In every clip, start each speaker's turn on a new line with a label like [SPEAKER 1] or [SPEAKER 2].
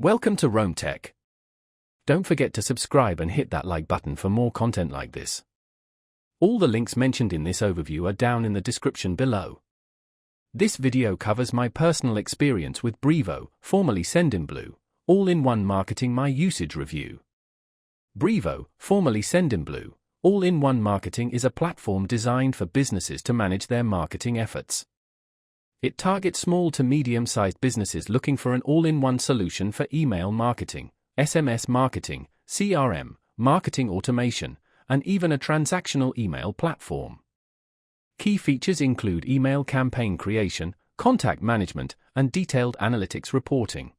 [SPEAKER 1] Welcome to Rome Tech. Don't forget to subscribe and hit that like button for more content like this. All the links mentioned in this overview are down in the description below. This video covers my personal experience with Brevo, formerly Sendinblue, all-in-one marketing my usage review. Brevo, formerly Sendinblue, all-in-one marketing is a platform designed for businesses to manage their marketing efforts. It targets small to medium-sized businesses looking for an all-in-one solution for email marketing, SMS marketing, CRM, marketing automation, and even a transactional email platform. Key features include email campaign creation, contact management, and detailed analytics reporting.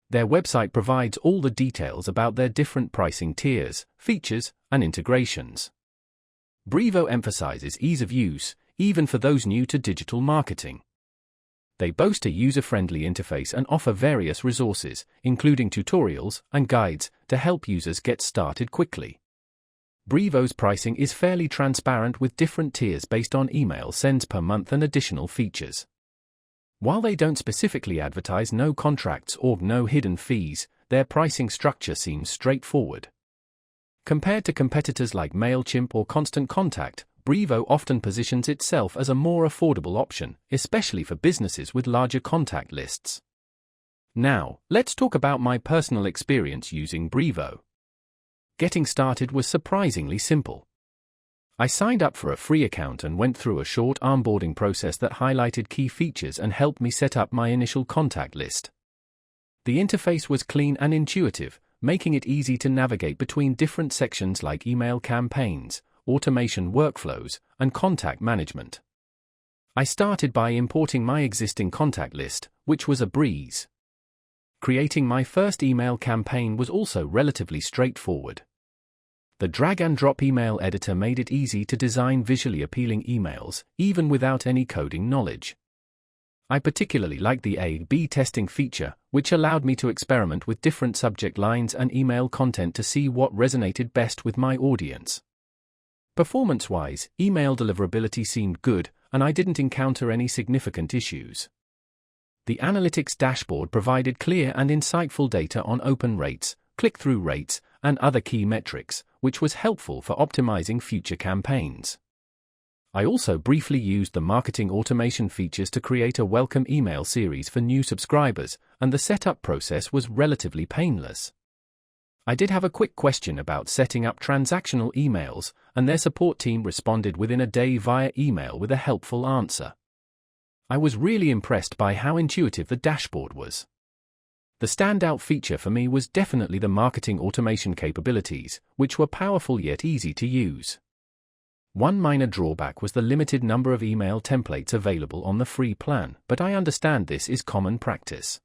[SPEAKER 1] Their website provides all the details about their different pricing tiers, features, and integrations. Brevo emphasizes ease of use, even for those new to digital marketing. They boast a user-friendly interface and offer various resources, including tutorials and guides, to help users get started quickly. Brevo's pricing is fairly transparent with different tiers based on email sends per month and additional features. While they don't specifically advertise no contracts or no hidden fees, their pricing structure seems straightforward. Compared to competitors like MailChimp or Constant Contact, Brevo often positions itself as a more affordable option, especially for businesses with larger contact lists. Now, let's talk about my personal experience using Brevo. Getting started was surprisingly simple. I signed up for a free account and went through a short onboarding process that highlighted key features and helped me set up my initial contact list. The interface was clean and intuitive, making it easy to navigate between different sections like email campaigns, automation workflows, and contact management. I started by importing my existing contact list, which was a breeze. Creating my first email campaign was also relatively straightforward. The drag-and-drop email editor made it easy to design visually appealing emails, even without any coding knowledge. I particularly liked the A/B testing feature, which allowed me to experiment with different subject lines and email content to see what resonated best with my audience. Performance-wise, email deliverability seemed good, and I didn't encounter any significant issues. The analytics dashboard provided clear and insightful data on open rates, click-through rates, and other key metrics, which was helpful for optimizing future campaigns. I also briefly used the marketing automation features to create a welcome email series for new subscribers, and the setup process was relatively painless. I did have a quick question about setting up transactional emails, and their support team responded within a day via email with a helpful answer. I was really impressed by how intuitive the dashboard was. The standout feature for me was definitely the marketing automation capabilities, which were powerful yet easy to use. One minor drawback was the limited number of email templates available on the free plan, but I understand this is common practice.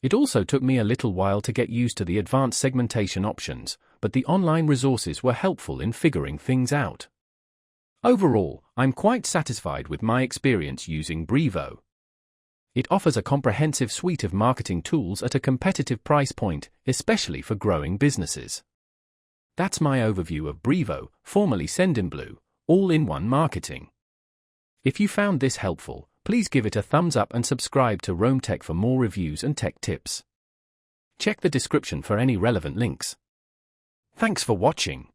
[SPEAKER 1] It also took me a little while to get used to the advanced segmentation options, but the online resources were helpful in figuring things out. Overall, I'm quite satisfied with my experience using Brevo. It offers a comprehensive suite of marketing tools at a competitive price point, especially for growing businesses. That's my overview of Brevo, formerly Sendinblue, all-in-one marketing. If you found this helpful, please give it a thumbs up and subscribe to Rome Tech for more reviews and tech tips. Check the description for any relevant links. Thanks for watching.